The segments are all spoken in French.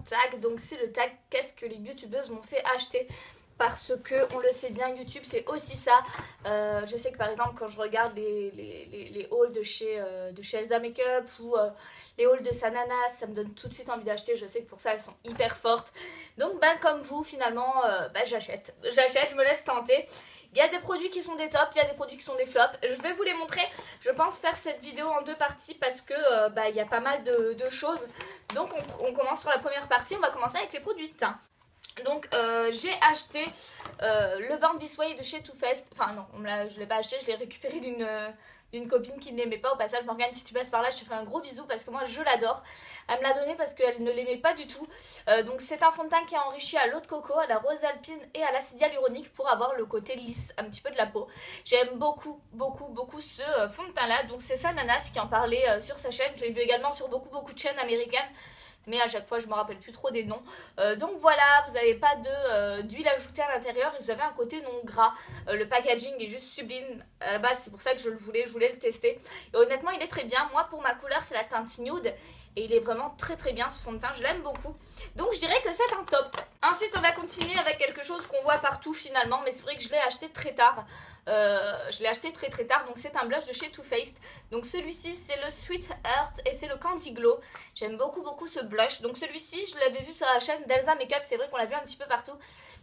tag, donc c'est le tag qu'est-ce que les youtubeuses m'ont fait acheter. Parce que, on le sait bien, YouTube c'est aussi ça. Je sais que par exemple quand je regarde les hauls de chez Elsa Makeup ou les hauls de Sananas, ça me donne tout de suite envie d'acheter. Je sais que pour ça elles sont hyper fortes. Donc ben comme vous finalement, j'achète, je me laisse tenter. Il y a des produits qui sont des tops, il y a des produits qui sont des flops. Je vais vous les montrer. Je pense faire cette vidéo en 2 parties parce que il y a pas mal de choses. Donc on commence sur la première partie, on va commencer avec les produits de teint. Donc j'ai acheté le Born This Way de chez Too Faced. Enfin non, je ne l'ai pas acheté, je l'ai récupéré d'une copine qui ne l'aimait pas. Au passage, Morgane, si tu passes par là, je te fais un gros bisou parce que moi je l'adore. Elle me l'a donné parce qu'elle ne l'aimait pas du tout. Donc c'est un fond de teint qui est enrichi à l'eau de coco, à la rose alpine et à l'acide hyaluronique pour avoir le côté lisse un petit peu de la peau. J'aime beaucoup ce fond de teint là. Donc c'est Sananas qui en parlait sur sa chaîne. Je l'ai vu également sur beaucoup de chaînes américaines. Mais à chaque fois je me rappelle plus trop des noms. Donc voilà, vous n'avez pas d'huile ajoutée à l'intérieur et vous avez un côté non gras. Le packaging est juste sublime. À la base c'est pour ça que je voulais le tester. Et honnêtement il est très bien. Moi pour ma couleur c'est la teinte nude. Et il est vraiment très bien ce fond de teint, je l'aime beaucoup. Donc je dirais que c'est un top. Ensuite on va continuer avec quelque chose qu'on voit partout finalement. Mais c'est vrai que je l'ai acheté très tard. Très tard, donc c'est un blush de chez Too Faced. Donc celui-ci c'est le Sweet Heart et c'est le Candy Glow. J'aime beaucoup ce blush. Donc celui-ci je l'avais vu sur la chaîne d'Elsa Makeup. C'est vrai qu'on l'a vu un petit peu partout.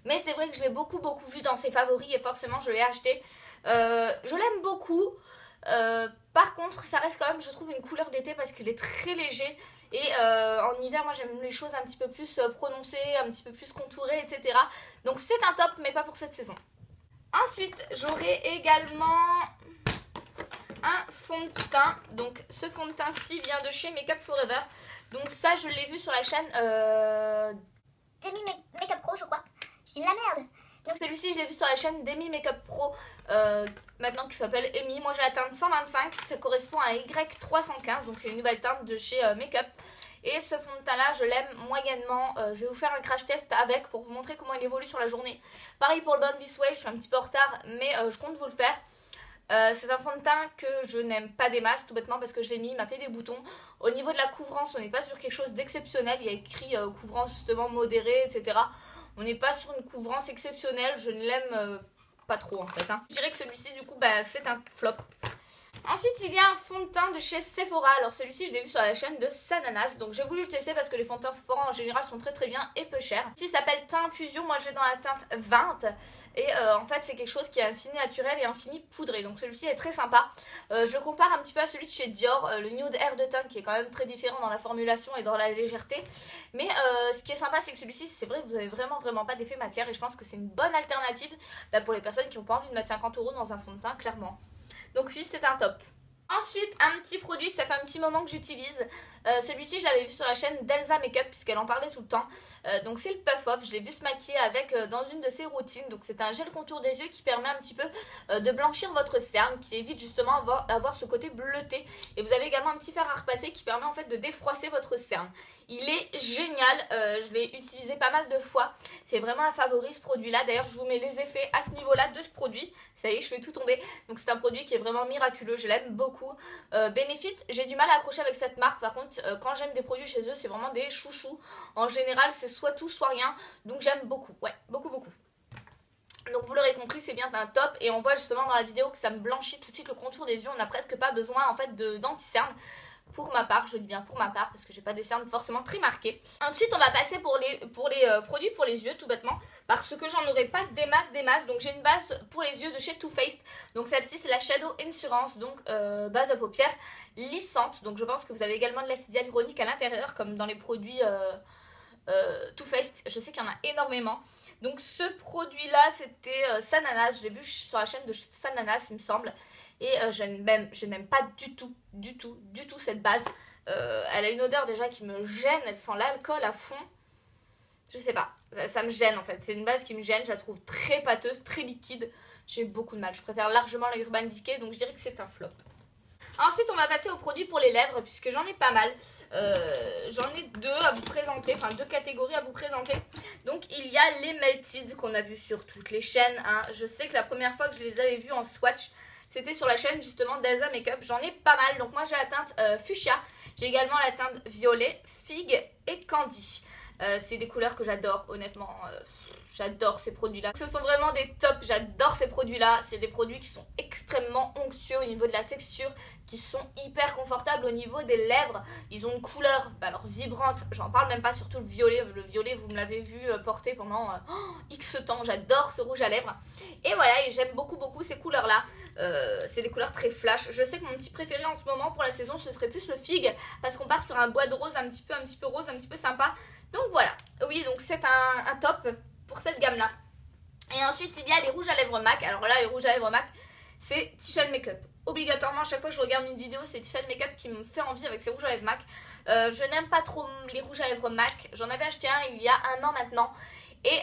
Mais c'est vrai que je l'ai beaucoup vu dans ses favoris. Et forcément je l'ai acheté. Je l'aime beaucoup. Par contre ça reste quand même je trouve une couleur d'été parce qu'il est très léger. Et en hiver moi j'aime les choses un petit peu plus prononcées, un petit peu plus contourées, etc. Donc c'est un top mais pas pour cette saison. Ensuite, j'aurai également un fond de teint. Donc, ce fond de teint-ci vient de chez Makeup Forever. Donc, ça, je l'ai vu sur la chaîne Demi Makeup Pro, je crois. Je dis de la merde. Donc, celui-ci, je l'ai vu sur la chaîne Demi Makeup Pro, maintenant qui s'appelle Emi. Moi, j'ai la teinte 125. Ça correspond à Y315. Donc, c'est une nouvelle teinte de chez Makeup. Et ce fond de teint là je l'aime moyennement. Je vais vous faire un crash test avec pour vous montrer comment il évolue sur la journée. Pareil pour le Born This Way, je suis un petit peu en retard mais je compte vous le faire. C'est un fond de teint que je n'aime pas des masses tout bêtement parce que je l'ai mis, il m'a fait des boutons. Au niveau de la couvrance on n'est pas sur quelque chose d'exceptionnel, il y a écrit couvrance justement modérée etc. On n'est pas sur une couvrance exceptionnelle, je ne l'aime pas trop en fait. Je dirais que celui-ci du coup c'est un flop. Ensuite il y a un fond de teint de chez Sephora. Alors celui-ci je l'ai vu sur la chaîne de Sananas. Donc j'ai voulu le tester parce que les fonds de teint Sephora en général sont très bien et peu chers. Ici s'appelle teint fusion, moi j'ai dans la teinte 20. Et en fait c'est quelque chose qui est un fini naturel et un fini poudré. Donc celui-ci est très sympa. Je le compare un petit peu à celui de chez Dior, le nude air de teint qui est quand même très différent dans la formulation et dans la légèreté. Mais ce qui est sympa c'est que celui-ci c'est vrai que vous avez vraiment pas d'effet matière. Et je pense que c'est une bonne alternative pour les personnes qui n'ont pas envie de mettre 50 € dans un fond de teint clairement. Donc oui, c'est un top. Ensuite, un petit produit que ça fait un petit moment que j'utilise. Celui-ci, je l'avais vu sur la chaîne d'Elsa Makeup puisqu'elle en parlait tout le temps. Donc c'est le Puff Off. Je l'ai vu se maquiller avec dans une de ses routines. Donc c'est un gel contour des yeux qui permet un petit peu de blanchir votre cerne, qui évite justement d'avoir ce côté bleuté. Et vous avez également un petit fer à repasser qui permet en fait de défroisser votre cerne. Il est génial. Je l'ai utilisé pas mal de fois. C'est vraiment un favori ce produit-là. D'ailleurs, je vous mets les effets à ce niveau-là de ce produit. Ça y est, je fais tout tomber. Donc c'est un produit qui est vraiment miraculeux. Je l'aime beaucoup. Benefit, j'ai du mal à accrocher avec cette marque. Par contre, quand j'aime des produits chez eux, c'est vraiment des chouchous. En général, c'est soit tout, soit rien. Donc j'aime beaucoup. Ouais, beaucoup. Donc vous l'aurez compris, c'est bien un top. Et on voit justement dans la vidéo que ça me blanchit tout de suite le contour des yeux. On n'a presque pas besoin en fait d'anti-cerne. Pour ma part, je dis bien pour ma part parce que j'ai pas des cernes forcément très marquées. Ensuite on va passer pour les produits pour les yeux tout bêtement. Parce que j'en aurai pas des masses. Donc j'ai une base pour les yeux de chez Too Faced. Donc celle-ci c'est la Shadow Insurance. Donc base à paupières lissante. Donc je pense que vous avez également de l'acide hyaluronique à l'intérieur comme dans les produits Too Faced. Je sais qu'il y en a énormément. Donc ce produit là c'était Sananas. Je l'ai vu sur la chaîne de Sananas il me semble. Et je n'aime pas du tout cette base. Elle a une odeur déjà qui me gêne. Elle sent l'alcool à fond. Je sais pas. Ça me gêne en fait. C'est une base qui me gêne. Je la trouve très pâteuse, très liquide. J'ai beaucoup de mal. Je préfère largement la Urban Decay. Donc je dirais que c'est un flop. Ensuite on va passer aux produits pour les lèvres. Puisque j'en ai pas mal. J'en ai 2 à vous présenter. Enfin 2 catégories à vous présenter. Donc il y a les Melted qu'on a vu sur toutes les chaînes. Hein. Je sais que la première fois que je les avais vus en swatch, c'était sur la chaîne justement d'Elsa Makeup. J'en ai pas mal. Donc moi j'ai la teinte fuchsia. J'ai également la teinte violet, figue et candy. C'est des couleurs que j'adore, honnêtement. J'adore ces produits-là. Ce sont vraiment des tops, j'adore ces produits-là. C'est des produits qui sont extrêmement onctueux au niveau de la texture, qui sont hyper confortables au niveau des lèvres. Ils ont une couleur alors vibrante, j'en parle même pas, surtout le violet. Le violet, vous me l'avez vu porter pendant X temps. J'adore ce rouge à lèvres. Et voilà, et j'aime beaucoup ces couleurs-là. C'est des couleurs très flash. Je sais que mon petit préféré en ce moment pour la saison, ce serait plus le figue, parce qu'on part sur un bois de rose un petit peu rose, un petit peu sympa. Donc voilà, oui, donc c'est un top pour cette gamme là. Et ensuite il y a les rouges à lèvres MAC. Alors là, les rouges à lèvres MAC, c'est Tiffany Makeup. Obligatoirement, à chaque fois que je regarde une vidéo, c'est Tiffany Makeup qui me fait envie avec ses rouges à lèvres MAC. Je n'aime pas trop les rouges à lèvres MAC. J'en avais acheté un il y a un an maintenant. Et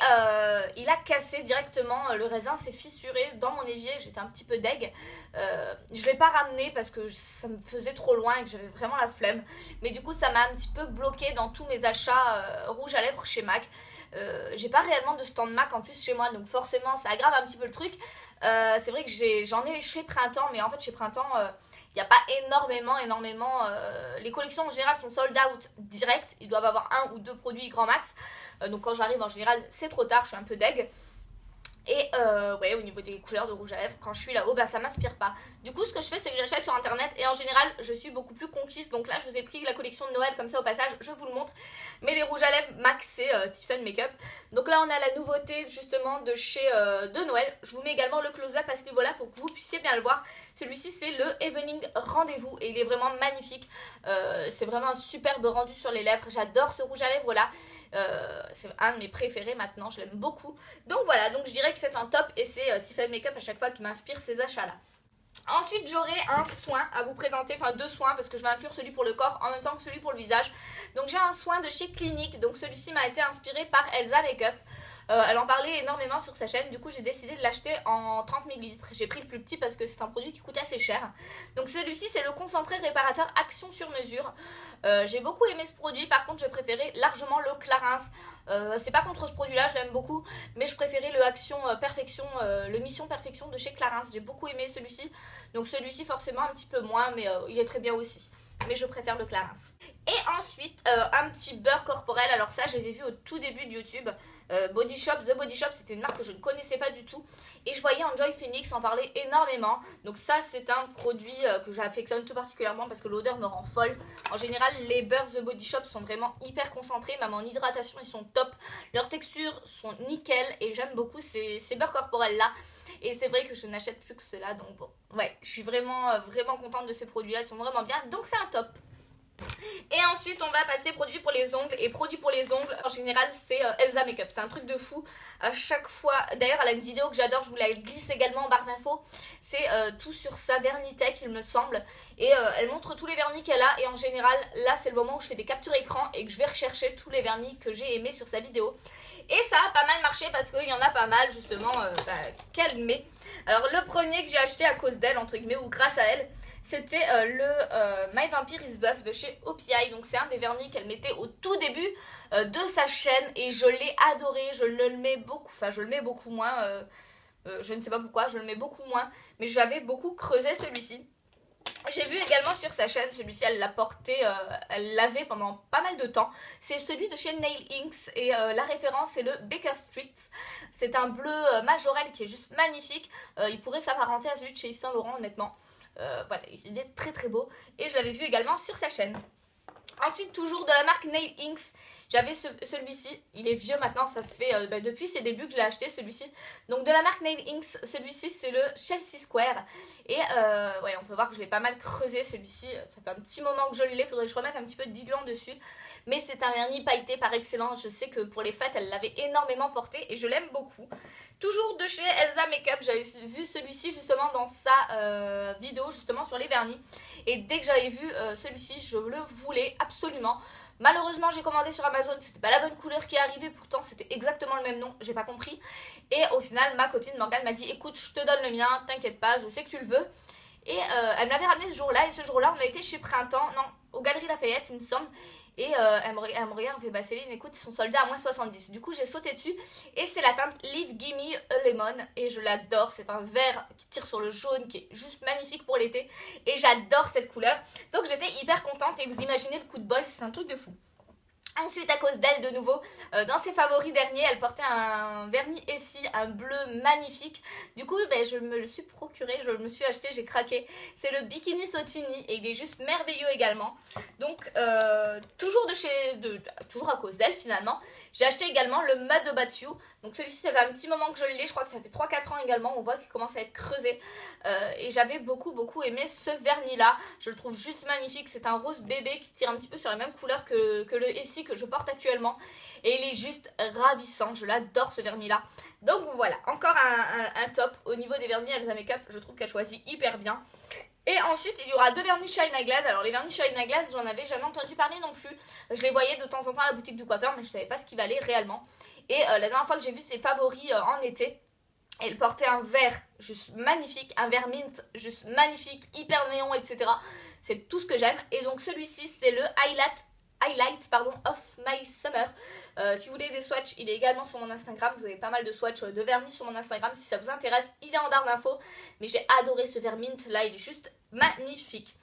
il a cassé directement, le raisin s'est fissuré dans mon évier, j'étais un petit peu deg. Je ne l'ai pas ramené parce que ça me faisait trop loin et que j'avais vraiment la flemme. Mais du coup ça m'a un petit peu bloqué dans tous mes achats rouges à lèvres chez MAC. J'ai pas réellement de stand MAC en plus chez moi, donc forcément ça aggrave un petit peu le truc. C'est vrai que j'en ai chez Printemps, mais en fait chez Printemps il n'y a pas énormément. Les collections en général sont sold out direct. Ils doivent avoir un ou deux produits grand max. Donc quand j'arrive en général c'est trop tard, je suis un peu deg. Et ouais, au niveau des couleurs de rouge à lèvres, quand je suis là-haut, bah ça m'inspire pas. Du coup, ce que je fais, c'est que j'achète sur internet. Et en général, je suis beaucoup plus conquise. Donc là, je vous ai pris la collection de Noël, comme ça au passage, je vous le montre. Mais les rouges à lèvres MAC, c'est Tiffany Makeup. Donc là, on a la nouveauté justement de chez de Noël. Je vous mets également le close-up à ce niveau-là pour que vous puissiez bien le voir. Celui-ci, c'est le Evening Rendez-vous. Et il est vraiment magnifique. C'est vraiment un superbe rendu sur les lèvres. J'adore ce rouge à lèvres là. C'est un de mes préférés maintenant, je l'aime beaucoup. Donc voilà, donc je dirais que c'est un top et c'est Tiffany Makeup à chaque fois qui m'inspire ces achats là. Ensuite j'aurai un soin à vous présenter, enfin deux soins parce que je vais inclure celui pour le corps en même temps que celui pour le visage. Donc j'ai un soin de chez Clinique, donc celui-ci m'a été inspiré par Elsa Makeup. Elle en parlait énormément sur sa chaîne, du coup j'ai décidé de l'acheter en 30 ml. J'ai pris le plus petit parce que c'est un produit qui coûte assez cher. Donc celui-ci c'est le concentré réparateur action sur mesure. J'ai beaucoup aimé ce produit, par contre j'ai préféré largement le Clarins. C'est pas contre ce produit là, je l'aime beaucoup, mais je préférais le Action Perfection, le Mission Perfection de chez Clarins. J'ai beaucoup aimé celui-ci, donc celui-ci forcément un petit peu moins, mais il est très bien aussi. Mais je préfère le Clarins. Et ensuite un petit beurre corporel, alors ça je les ai vus au tout début de YouTube. Body Shop, The Body Shop, c'était une marque que je ne connaissais pas du tout et je voyais Enjoy Phoenix en parler énormément. Donc ça c'est un produit que j'affectionne tout particulièrement parce que l'odeur me rend folle. En général les beurres The Body Shop sont vraiment hyper concentrés, même en hydratation ils sont top. Leurs textures sont nickel et j'aime beaucoup ces beurres corporels là. Et c'est vrai que je n'achète plus que cela, donc bon, ouais, je suis vraiment contente de ces produits là, ils sont vraiment bien, donc c'est un top. Et ensuite on va passer produits pour les ongles. Et produits pour les ongles en général c'est Elsa Makeup. C'est un truc de fou à chaque fois. D'ailleurs elle a une vidéo que j'adore, je vous la glisse également en barre d'infos. C'est tout sur sa Vernitech il me semble. Et elle montre tous les vernis qu'elle a. Et en général là c'est le moment où je fais des captures écran et que je vais rechercher tous les vernis que j'ai aimés sur sa vidéo. Et ça a pas mal marché parce qu'il y en a pas mal justement qu'elle met. Alors le premier que j'ai acheté à cause d'elle entre guillemets ou grâce à elle, c'était le My Vampire is Buff de chez OPI. Donc c'est un des vernis qu'elle mettait au tout début de sa chaîne et je l'ai adoré. Je le mets beaucoup, enfin je le mets beaucoup moins, je ne sais pas pourquoi, je le mais beaucoup moins, mais j'avais beaucoup creusé celui-ci. J'ai vu également sur sa chaîne, celui-ci elle l'a porté, elle l'avait pendant pas mal de temps. C'est celui de chez Nail Inks et la référence c'est le Baker Street. C'est un bleu majorel qui est juste magnifique. Il pourrait s'apparenter à celui de chez Yves Saint Laurent honnêtement. Voilà, il est très très beau et je l'avais vu également sur sa chaîne. Ensuite toujours de la marque Nail Inks, j'avais celui-ci, il est vieux maintenant, ça fait depuis ses débuts que je l'ai acheté celui-ci. Donc de la marque Nail Inks, celui-ci c'est le Chelsea Square. Et ouais, on peut voir que je l'ai pas mal creusé celui-ci, ça fait un petit moment que je l'ai, faudrait que je remette un petit peu de diluant dessus. Mais c'est un vernis pailleté par excellence, je sais que pour les fêtes elle l'avait énormément porté et je l'aime beaucoup. Toujours de chez Elsa Makeup, j'avais vu celui-ci justement dans sa vidéo justement sur les vernis. Et dès que j'avais vu celui-ci, je le voulais absolument. Malheureusement j'ai commandé sur Amazon, c'était pas la bonne couleur qui est arrivée, pourtant c'était exactement le même nom, j'ai pas compris. Et au final ma copine Morgane m'a dit écoute je te donne le mien, t'inquiète pas, je sais que tu le veux. Et elle m'avait ramené ce jour-là et ce jour-là on a été chez Printemps, non, aux Galeries Lafayette il me semble. Et elle me regarde, elle me fait bah Céline écoute ils sont soldés à moins 70. Du coup j'ai sauté dessus et c'est la teinte Leave Gimme a Lemon et je l'adore. C'est un vert qui tire sur le jaune qui est juste magnifique pour l'été et j'adore cette couleur. Donc j'étais hyper contente et vous imaginez le coup de bol, c'est un truc de fou. Ensuite, à cause d'elle, de nouveau, dans ses favoris derniers, elle portait un vernis Essie, un bleu magnifique. Du coup, je me le suis procuré, je me suis acheté, j'ai craqué. C'est le Bikini Sotini et il est juste merveilleux également. Donc, toujours à cause d'elle finalement, j'ai acheté également le Mad Batsu. Donc celui-ci, ça fait un petit moment que je l'ai, je crois que ça fait 3-4 ans également, on voit qu'il commence à être creusé. Et j'avais beaucoup aimé ce vernis-là. Je le trouve juste magnifique, c'est un rose bébé qui tire un petit peu sur la même couleur que le Essie que je porte actuellement. Et il est juste ravissant, je l'adore ce vernis-là. Donc voilà, encore un top au niveau des vernis Elsa Makeup, je trouve qu'elle choisit hyper bien. Et ensuite, il y aura 2 vernis Shine à Glaze. Alors, les vernis Shine à Glaze, j'en avais jamais entendu parler non plus. Je les voyais de temps en temps à la boutique du coiffeur, mais je savais pas ce qu'ils valaient réellement. Et la dernière fois que j'ai vu ses favoris en été, elle portait un vert juste magnifique, un vert mint juste magnifique, hyper néon, etc. C'est tout ce que j'aime. Et donc, celui-ci, c'est le Highlight of My Summer. Si vous voulez des swatchs, il est également sur mon Instagram. Vous avez pas mal de swatchs de vernis sur mon Instagram. Si ça vous intéresse, il est en barre d'infos. Mais j'ai adoré ce vert mint là, il est juste magnifique.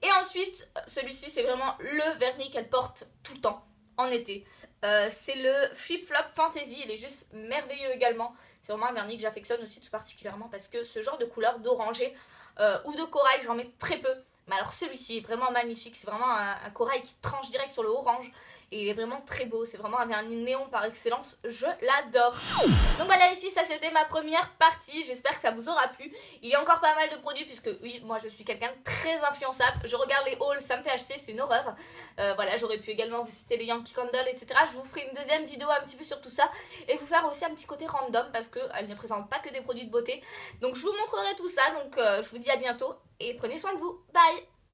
Et ensuite, celui-ci, c'est vraiment le vernis qu'elle porte tout le temps en été. C'est le Flip Flop Fantasy. Il est juste merveilleux également. C'est vraiment un vernis que j'affectionne aussi tout particulièrement parce que ce genre de couleur d'orangé ou de corail, j'en mets très peu. Mais alors celui-ci est vraiment magnifique, c'est vraiment un corail qui tranche direct sur le orange et il est vraiment très beau, c'est vraiment un vernis néon par excellence, je l'adore. Donc voilà, ici ça c'était ma première partie, j'espère que ça vous aura plu. Il y a encore pas mal de produits puisque oui, moi je suis quelqu'un de très influençable, je regarde les hauls, ça me fait acheter, c'est une horreur. Voilà, j'aurais pu également vous citer les Yankee Candle, etc. Je vous ferai une deuxième vidéo un petit peu sur tout ça et vous faire aussi un petit côté random parce qu'elle ne présente pas que des produits de beauté. Donc je vous montrerai tout ça, donc je vous dis à bientôt et prenez soin de vous, bye.